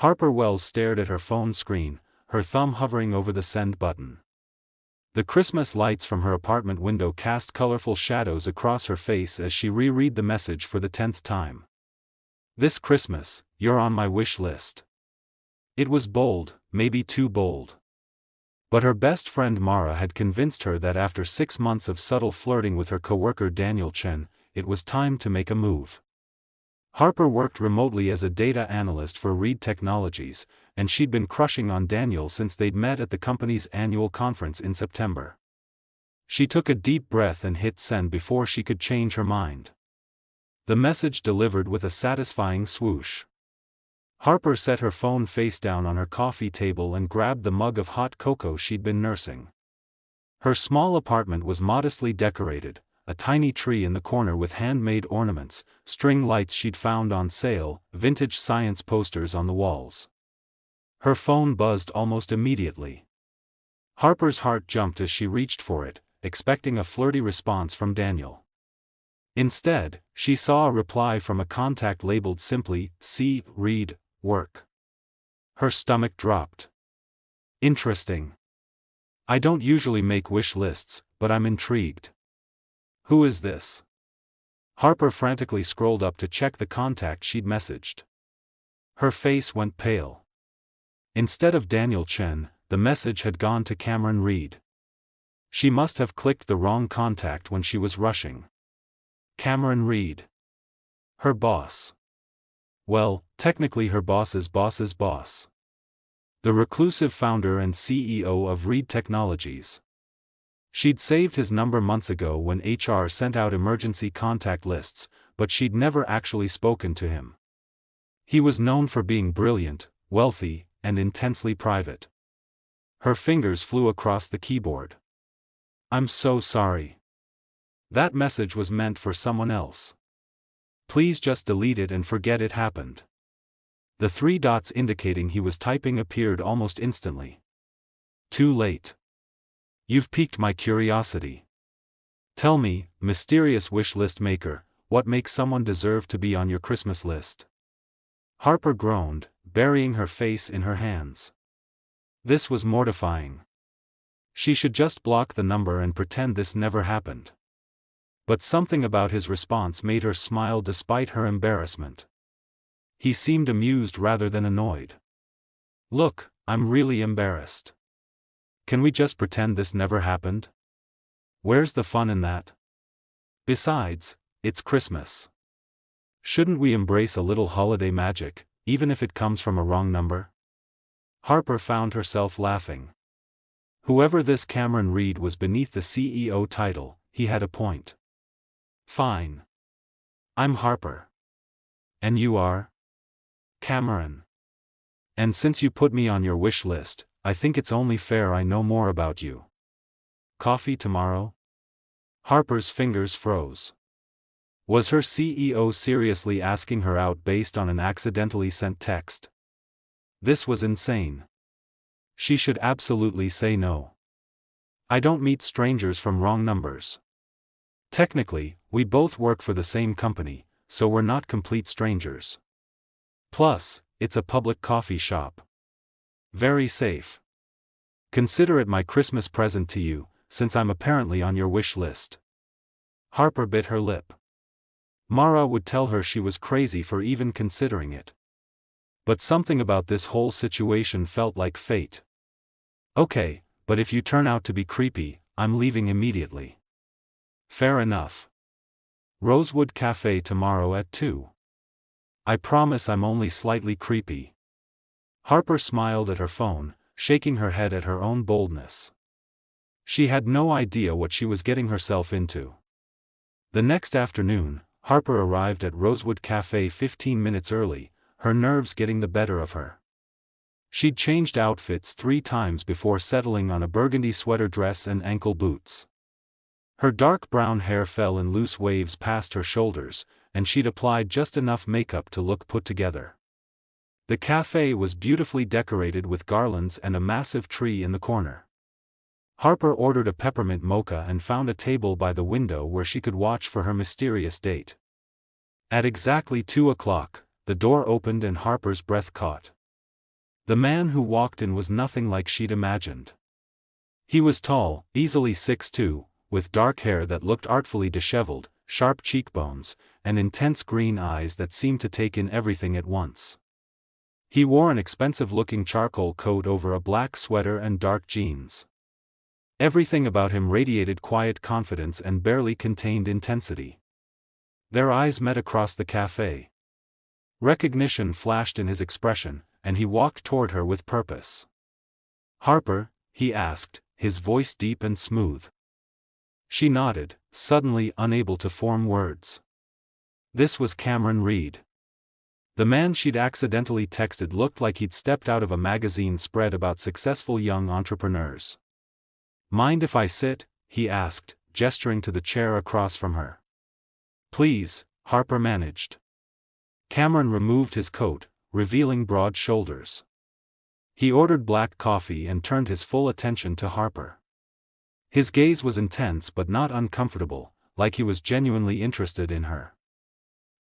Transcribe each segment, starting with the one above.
Harper Wells stared at her phone screen, her thumb hovering over the send button. The Christmas lights from her apartment window cast colorful shadows across her face as she reread the message for the 10th time. "This Christmas, you're on my wish list." It was bold, maybe too bold. But her best friend Mara had convinced her that after 6 months of subtle flirting with her coworker Daniel Chen, it was time to make a move. Harper worked remotely as a data analyst for Reed Technologies, and she'd been crushing on Daniel since they'd met at the company's annual conference in September. She took a deep breath and hit send before she could change her mind. The message delivered with a satisfying swoosh. Harper set her phone face down on her coffee table and grabbed the mug of hot cocoa she'd been nursing. Her small apartment was modestly decorated, a tiny tree in the corner with handmade ornaments, string lights she'd found on sale, vintage science posters on the walls. Her phone buzzed almost immediately. Harper's heart jumped as she reached for it, expecting a flirty response from Daniel. Instead, she saw a reply from a contact labeled simply, "See, Reed, work." Her stomach dropped. Interesting. I don't usually make wish lists, but I'm intrigued. Who is this? Harper frantically scrolled up to check the contact she'd messaged. Her face went pale. Instead of Daniel Chen, the message had gone to Cameron Reed. She must have clicked the wrong contact when she was rushing. Cameron Reed. Her boss. Well, technically her boss's boss's boss. The reclusive founder and CEO of Reed Technologies. She'd saved his number months ago when HR sent out emergency contact lists, but she'd never actually spoken to him. He was known for being brilliant, wealthy, and intensely private. Her fingers flew across the keyboard. "I'm so sorry. That message was meant for someone else. Please just delete it and forget it happened." The 3 dots indicating he was typing appeared almost instantly. Too late. You've piqued my curiosity. Tell me, mysterious wish list maker, what makes someone deserve to be on your Christmas list? Harper groaned, burying her face in her hands. This was mortifying. She should just block the number and pretend this never happened. But something about his response made her smile despite her embarrassment. He seemed amused rather than annoyed. "Look, I'm really embarrassed. Can we just pretend this never happened? Where's the fun in that? Besides, it's Christmas. Shouldn't we embrace a little holiday magic, even if it comes from a wrong number?" Harper found herself laughing. Whoever this Cameron Reed was beneath the CEO title, he had a point. "Fine. I'm Harper. And you are?" "Cameron. And since you put me on your wish list, I think it's only fair I know more about you. Coffee tomorrow?" Harper's fingers froze. Was her CEO seriously asking her out based on an accidentally sent text? This was insane. She should absolutely say no. "I don't meet strangers from wrong numbers. Technically, we both work for the same company, so we're not complete strangers. Plus, it's a public coffee shop. Very safe. Consider it my Christmas present to you, since I'm apparently on your wish list." Harper bit her lip. Mara would tell her she was crazy for even considering it. But something about this whole situation felt like fate. "Okay, but if you turn out to be creepy, I'm leaving immediately." "Fair enough. Rosewood Cafe tomorrow at 2. I promise I'm only slightly creepy." Harper smiled at her phone, shaking her head at her own boldness. She had no idea what she was getting herself into. The next afternoon, Harper arrived at Rosewood Cafe 15 minutes early, her nerves getting the better of her. She'd changed outfits 3 times before settling on a burgundy sweater dress and ankle boots. Her dark brown hair fell in loose waves past her shoulders, and she'd applied just enough makeup to look put together. The cafe was beautifully decorated with garlands and a massive tree in the corner. Harper ordered a peppermint mocha and found a table by the window where she could watch for her mysterious date. At exactly 2 o'clock, the door opened and Harper's breath caught. The man who walked in was nothing like she'd imagined. He was tall, easily 6'2", with dark hair that looked artfully disheveled, sharp cheekbones, and intense green eyes that seemed to take in everything at once. He wore an expensive-looking charcoal coat over a black sweater and dark jeans. Everything about him radiated quiet confidence and barely contained intensity. Their eyes met across the cafe. Recognition flashed in his expression, and he walked toward her with purpose. "Harper?" he asked, his voice deep and smooth. She nodded, suddenly unable to form words. This was Cameron Reed. The man she'd accidentally texted looked like he'd stepped out of a magazine spread about successful young entrepreneurs. "Mind if I sit?" he asked, gesturing to the chair across from her. "Please," Harper managed. Cameron removed his coat, revealing broad shoulders. He ordered black coffee and turned his full attention to Harper. His gaze was intense but not uncomfortable, like he was genuinely interested in her.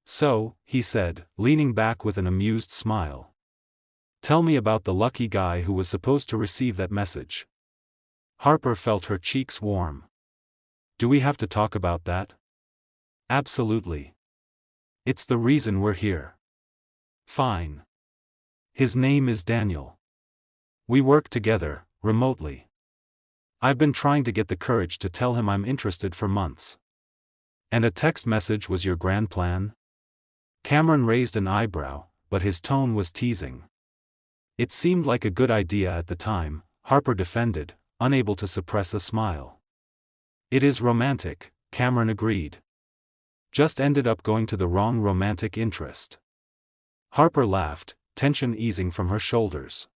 "So," he said, leaning back with an amused smile. "Tell me about the lucky guy who was supposed to receive that message." Harper felt her cheeks warm. "Do we have to talk about that?" "Absolutely. It's the reason we're here." "Fine. His name is Daniel. We work together, remotely. I've been trying to get the courage to tell him I'm interested for months." "And a text message was your grand plan?" Cameron raised an eyebrow, but his tone was teasing. "It seemed like a good idea at the time," Harper defended, unable to suppress a smile. "It is romantic," Cameron agreed. "Just ended up going to the wrong romantic interest." Harper laughed, tension easing from her shoulders.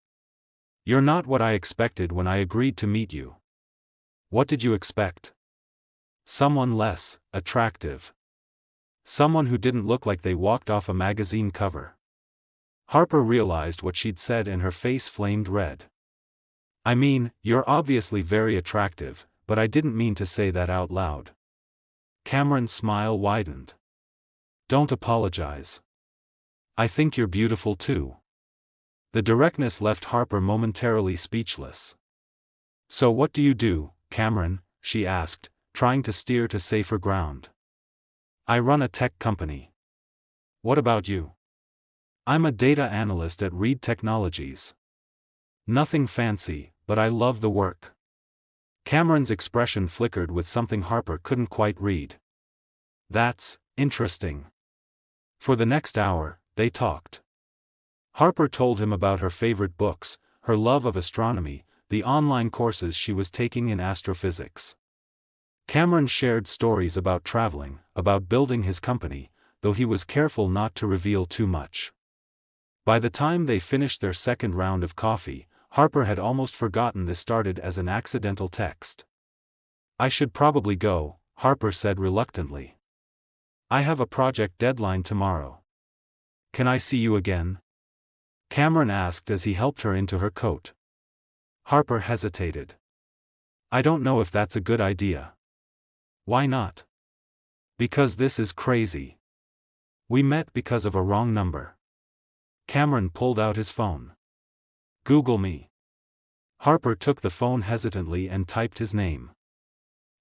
"You're not what I expected when I agreed to meet you." "What did you expect?" "Someone less attractive. Someone who didn't look like they walked off a magazine cover." Harper realized what she'd said and her face flamed red. "I mean, you're obviously very attractive, but I didn't mean to say that out loud." Cameron's smile widened. "Don't apologize. I think you're beautiful too." The directness left Harper momentarily speechless. "So what do you do, Cameron?" she asked, trying to steer to safer ground. "I run a tech company." "What about you?" "I'm a data analyst at Reed Technologies." "Nothing fancy, but I love the work." Cameron's expression flickered with something Harper couldn't quite read. "That's interesting." For the next hour, they talked. Harper told him about her favorite books, her love of astronomy, the online courses she was taking in astrophysics. Cameron shared stories about traveling, about building his company, though he was careful not to reveal too much. By the time they finished their second round of coffee, Harper had almost forgotten this started as an accidental text. "I should probably go," Harper said reluctantly. "I have a project deadline tomorrow." "Can I see you again?" Cameron asked as he helped her into her coat. Harper hesitated. "I don't know if that's a good idea." "Why not?" "Because this is crazy. We met because of a wrong number." Cameron pulled out his phone. "Google me." Harper took the phone hesitantly and typed his name.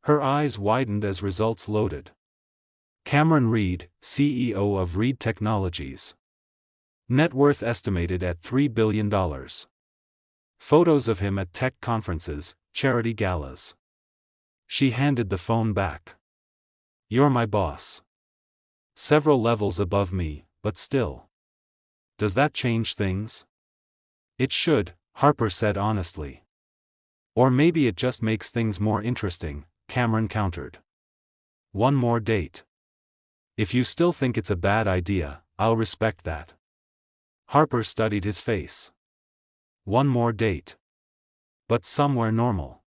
Her eyes widened as results loaded. Cameron Reed, CEO of Reed Technologies. Net worth estimated at $3 billion. Photos of him at tech conferences, charity galas. She handed the phone back. "You're my boss. Several levels above me, but still. Does that change things?" "It should," Harper said honestly. "Or maybe it just makes things more interesting," Cameron countered. "One more date. If you still think it's a bad idea, I'll respect that." Harper studied his face. "One more date. But somewhere normal."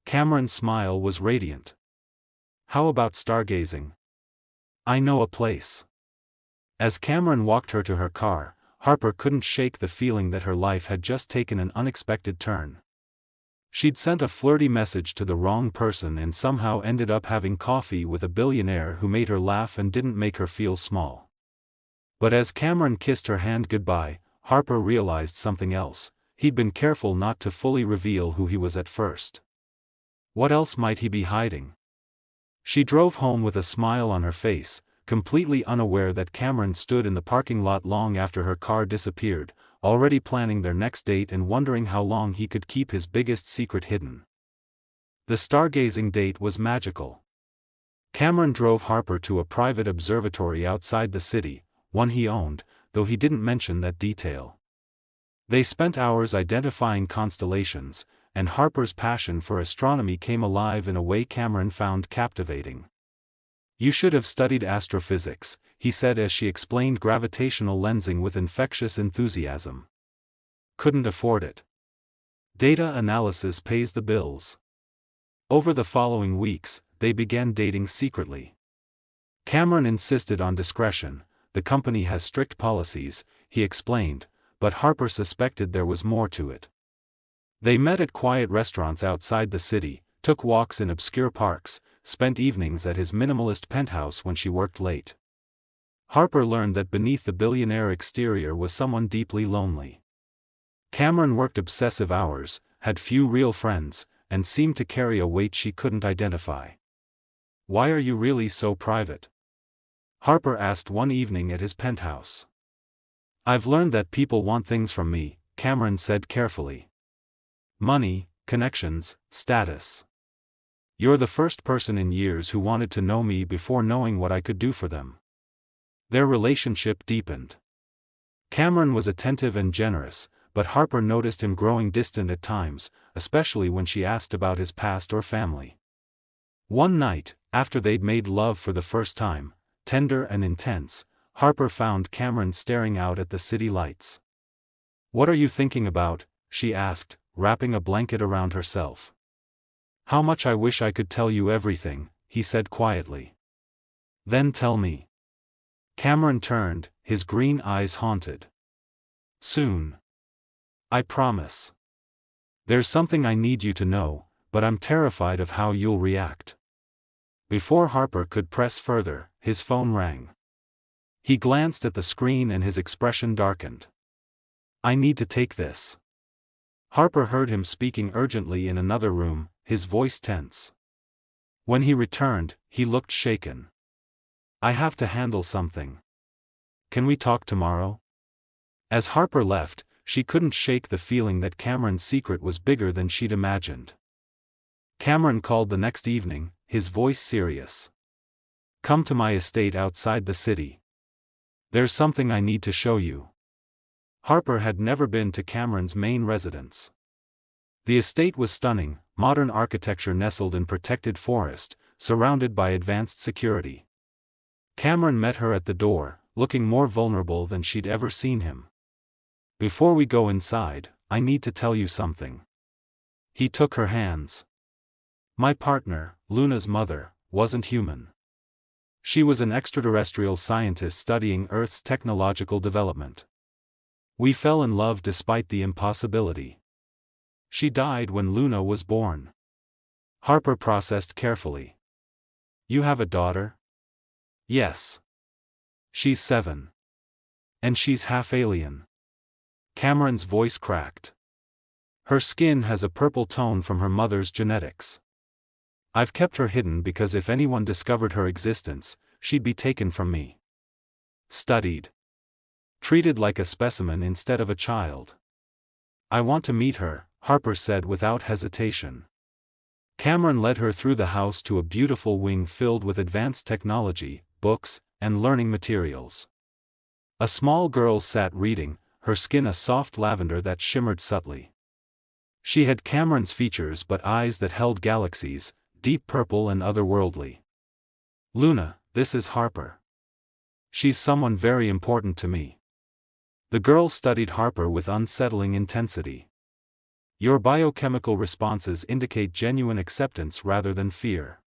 Cameron's smile was radiant. "How about stargazing? I know a place." As Cameron walked her to her car, Harper couldn't shake the feeling that her life had just taken an unexpected turn. She'd sent a flirty message to the wrong person and somehow ended up having coffee with a billionaire who made her laugh and didn't make her feel small. But as Cameron kissed her hand goodbye, Harper realized something else. He'd been careful not to fully reveal who he was at first. What else might he be hiding? She drove home with a smile on her face, completely unaware that Cameron stood in the parking lot long after her car disappeared, already planning their next date and wondering how long he could keep his biggest secret hidden. The stargazing date was magical. Cameron drove Harper to a private observatory outside the city, one he owned, though he didn't mention that detail. They spent hours identifying constellations, and Harper's passion for astronomy came alive in a way Cameron found captivating. "You should have studied astrophysics," he said as she explained gravitational lensing with infectious enthusiasm. "Couldn't afford it. Data analysis pays the bills." Over the following weeks, they began dating secretly. Cameron insisted on discretion. "The company has strict policies," he explained, but Harper suspected there was more to it. They met at quiet restaurants outside the city, took walks in obscure parks, spent evenings at his minimalist penthouse when she worked late. Harper learned that beneath the billionaire exterior was someone deeply lonely. Cameron worked obsessive hours, had few real friends, and seemed to carry a weight she couldn't identify. "Why are you really so private?" Harper asked one evening at his penthouse. "I've learned that people want things from me," Cameron said carefully. "Money, connections, status. You're the first person in years who wanted to know me before knowing what I could do for them." Their relationship deepened. Cameron was attentive and generous, but Harper noticed him growing distant at times, especially when she asked about his past or family. One night, after they'd made love for the first time, tender and intense, Harper found Cameron staring out at the city lights. "What are you thinking about?" she asked, wrapping a blanket around herself. "How much I wish I could tell you everything," he said quietly. "Then tell me." Cameron turned, his green eyes haunted. "Soon. I promise. There's something I need you to know, but I'm terrified of how you'll react." Before Harper could press further, his phone rang. He glanced at the screen and his expression darkened. "I need to take this." Harper heard him speaking urgently in another room, his voice tense. When he returned, he looked shaken. "I have to handle something. Can we talk tomorrow?" As Harper left, she couldn't shake the feeling that Cameron's secret was bigger than she'd imagined. Cameron called the next evening, his voice serious. "Come to my estate outside the city. There's something I need to show you." Harper had never been to Cameron's main residence. The estate was stunning, modern architecture nestled in protected forest, surrounded by advanced security. Cameron met her at the door, looking more vulnerable than she'd ever seen him. "Before we go inside, I need to tell you something." He took her hands. "My partner, Luna's mother, wasn't human. She was an extraterrestrial scientist studying Earth's technological development. We fell in love despite the impossibility. She died when Luna was born." Harper processed carefully. "You have a daughter?" "Yes. She's 7. And she's half alien." Cameron's voice cracked. "Her skin has a purple tone from her mother's genetics. I've kept her hidden because if anyone discovered her existence, she'd be taken from me. Studied. Treated like a specimen instead of a child. I want to meet her," Harper said without hesitation. Cameron led her through the house to a beautiful wing filled with advanced technology, books, and learning materials. A small girl sat reading, her skin a soft lavender that shimmered subtly. She had Cameron's features but eyes that held galaxies, deep purple and otherworldly. "Luna, this is Harper. She's someone very important to me." The girl studied Harper with unsettling intensity. "Your biochemical responses indicate genuine acceptance rather than fear.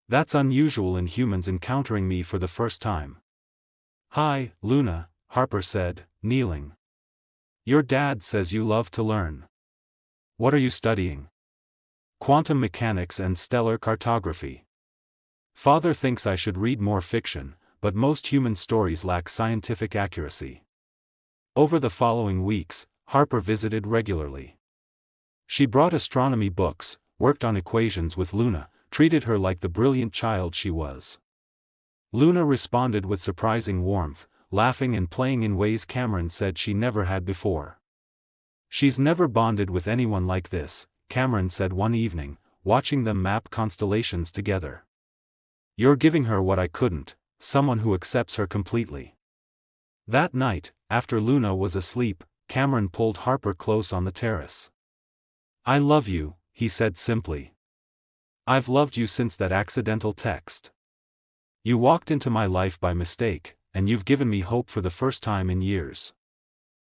That's unusual in humans encountering me for the first time." "Hi, Luna," Harper said, kneeling. "Your dad says you love to learn. What are you studying?" "Quantum mechanics and stellar cartography. Father thinks I should read more fiction, but most human stories lack scientific accuracy." Over the following weeks, Harper visited regularly. She brought astronomy books, worked on equations with Luna, treated her like the brilliant child she was. Luna responded with surprising warmth, laughing and playing in ways Cameron said she never had before. "She's never bonded with anyone like this," Cameron said one evening, watching them map constellations together. "You're giving her what I couldn't, someone who accepts her completely." That night, after Luna was asleep, Cameron pulled Harper close on the terrace. "I love you," he said simply. "I've loved you since that accidental text. You walked into my life by mistake, and you've given me hope for the first time in years."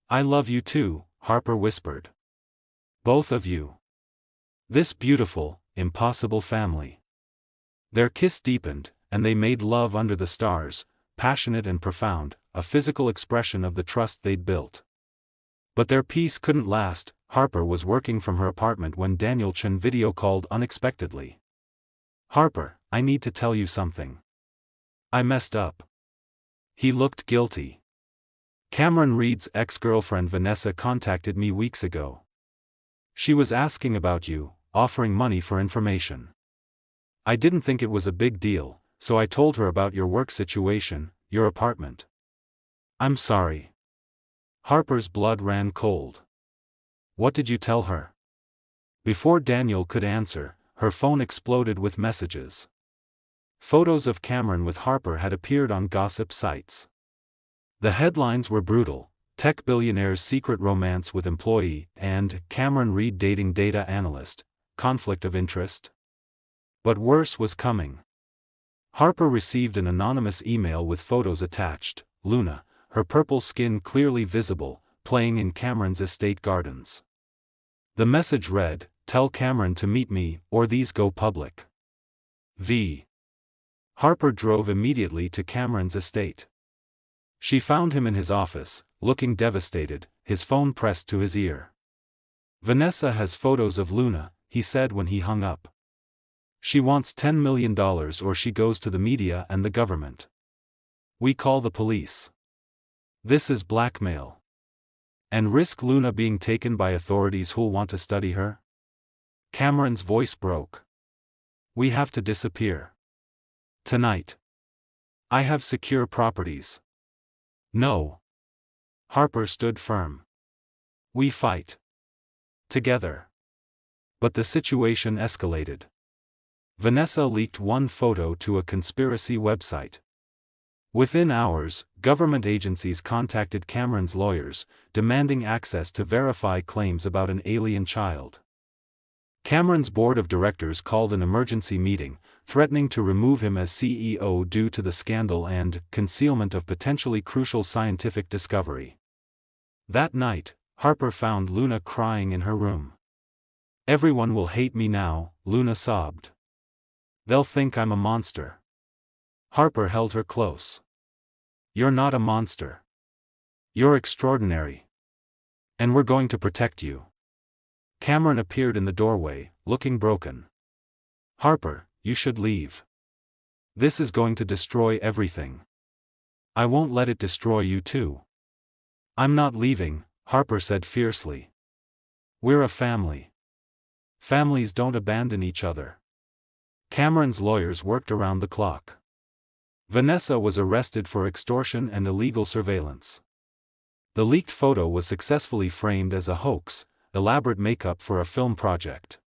"I love you too," Harper whispered. "Both of you. This beautiful, impossible family." Their kiss deepened, and they made love under the stars, passionate and profound, a physical expression of the trust they'd built. But their peace couldn't last. Harper was working from her apartment when Daniel Chen video called unexpectedly. "Harper, I need to tell you something. I messed up." He looked guilty. "Cameron Reed's ex-girlfriend Vanessa contacted me weeks ago. She was asking about you, offering money for information. I didn't think it was a big deal, so I told her about your work situation, your apartment." "I'm sorry." Harper's blood ran cold. "What did you tell her?" Before Daniel could answer, her phone exploded with messages. Photos of Cameron with Harper had appeared on gossip sites. The headlines were brutal: "Tech billionaire's secret romance with employee," and "Cameron Reed dating data analyst, conflict of interest." But worse was coming. Harper received an anonymous email with photos attached: Luna, her purple skin clearly visible, playing in Cameron's estate gardens. The message read, "Tell Cameron to meet me, or these go public." V. Harper drove immediately to Cameron's estate. She found him in his office, looking devastated, his phone pressed to his ear. "Vanessa has photos of Luna," he said when he hung up. "She wants $10 million or she goes to the media and the government. We call the police. This is blackmail. And risk Luna being taken by authorities who'll want to study her?" Cameron's voice broke. "We have to disappear. Tonight. I have secure properties." "No." Harper stood firm. "We fight. Together." But the situation escalated. Vanessa leaked one photo to a conspiracy website. Within hours, government agencies contacted Cameron's lawyers, demanding access to verify claims about an alien child. Cameron's board of directors called an emergency meeting, threatening to remove him as CEO due to the scandal and concealment of potentially crucial scientific discovery. That night, Harper found Luna crying in her room. "Everyone will hate me now," Luna sobbed. "They'll think I'm a monster." Harper held her close. "You're not a monster. You're extraordinary. And we're going to protect you." Cameron appeared in the doorway, looking broken. "Harper, you should leave. This is going to destroy everything." "I won't let it destroy you too." "I'm not leaving," Harper said fiercely. "We're a family. Families don't abandon each other." Cameron's lawyers worked around the clock. Vanessa was arrested for extortion and illegal surveillance. The leaked photo was successfully framed as a hoax, elaborate makeup for a film project.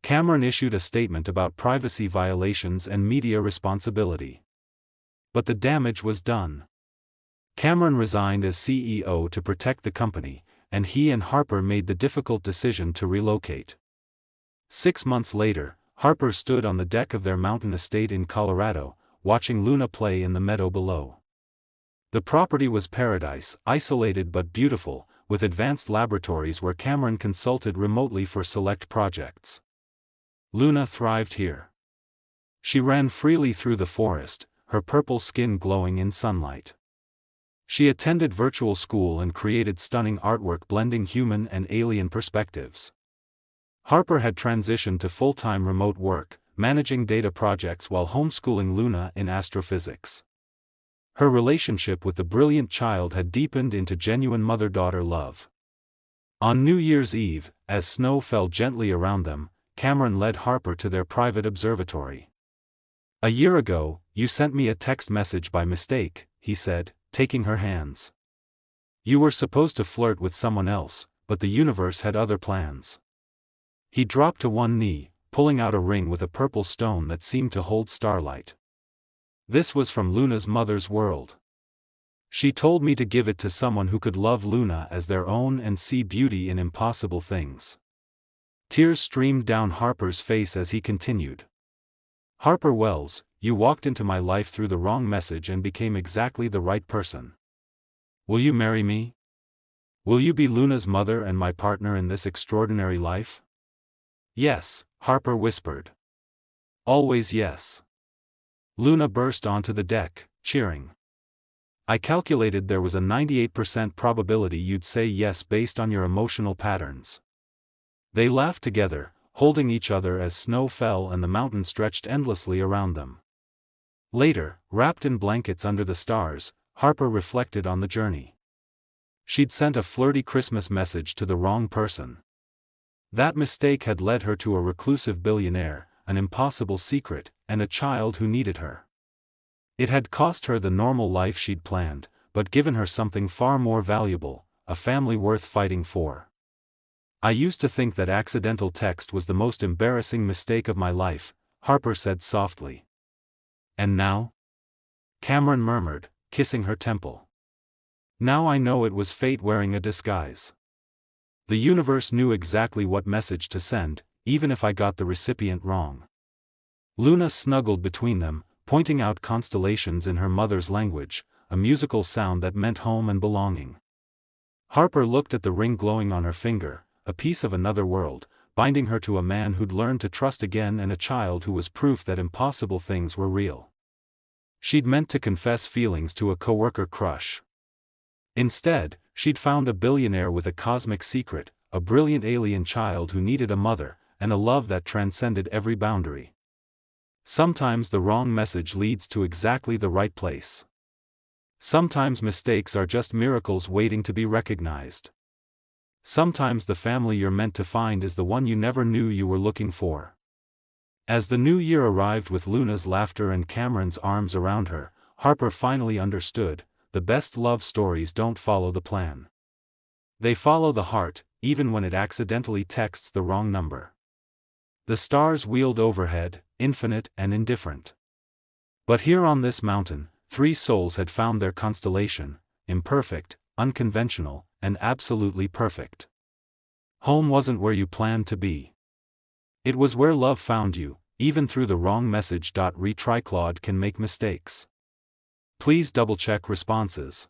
Cameron issued a statement about privacy violations and media responsibility. But the damage was done. Cameron resigned as CEO to protect the company, and he and Harper made the difficult decision to relocate. 6 months later, Harper stood on the deck of their mountain estate in Colorado, watching Luna play in the meadow below. The property was paradise, isolated but beautiful, with advanced laboratories where Cameron consulted remotely for select projects. Luna thrived here. She ran freely through the forest, her purple skin glowing in sunlight. She attended virtual school and created stunning artwork blending human and alien perspectives. Harper had transitioned to full-time remote work, managing data projects while homeschooling Luna in astrophysics. Her relationship with the brilliant child had deepened into genuine mother-daughter love. On New Year's Eve, as snow fell gently around them, Cameron led Harper to their private observatory. "A year ago, you sent me a text message by mistake," he said, taking her hands. "You were supposed to flirt with someone else, but the universe had other plans." He dropped to one knee, pulling out a ring with a purple stone that seemed to hold starlight. "This was from Luna's mother's world. She told me to give it to someone who could love Luna as their own and see beauty in impossible things." Tears streamed down Harper's face as he continued. "Harper Wells, you walked into my life through the wrong message and became exactly the right person. Will you marry me? Will you be Luna's mother and my partner in this extraordinary life?" "Yes," Harper whispered. "Always yes." Luna burst onto the deck, cheering. "I calculated there was a 98% probability you'd say yes based on your emotional patterns." They laughed together, holding each other as snow fell and the mountain stretched endlessly around them. Later, wrapped in blankets under the stars, Harper reflected on the journey. She'd sent a flirty Christmas message to the wrong person. That mistake had led her to a reclusive billionaire, an impossible secret, and a child who needed her. It had cost her the normal life she'd planned, but given her something far more valuable, a family worth fighting for. "I used to think that accidental text was the most embarrassing mistake of my life," Harper said softly. "And now?" Cameron murmured, kissing her temple. "Now I know it was fate wearing a disguise. The universe knew exactly what message to send, even if I got the recipient wrong." Luna snuggled between them, pointing out constellations in her mother's language, a musical sound that meant home and belonging. Harper looked at the ring glowing on her finger, a piece of another world, binding her to a man who'd learned to trust again and a child who was proof that impossible things were real. She'd meant to confess feelings to a coworker crush. Instead, she'd found a billionaire with a cosmic secret, a brilliant alien child who needed a mother, and a love that transcended every boundary. Sometimes the wrong message leads to exactly the right place. Sometimes mistakes are just miracles waiting to be recognized. Sometimes the family you're meant to find is the one you never knew you were looking for. As the new year arrived with Luna's laughter and Cameron's arms around her, Harper finally understood, the best love stories don't follow the plan. They follow the heart, even when it accidentally texts the wrong number. The stars wheeled overhead, infinite and indifferent. But here on this mountain, three souls had found their constellation, imperfect, unconventional, and absolutely perfect. Home wasn't where you planned to be. It was where love found you, even through the wrong message. Retriclaude can make mistakes. Please double-check responses.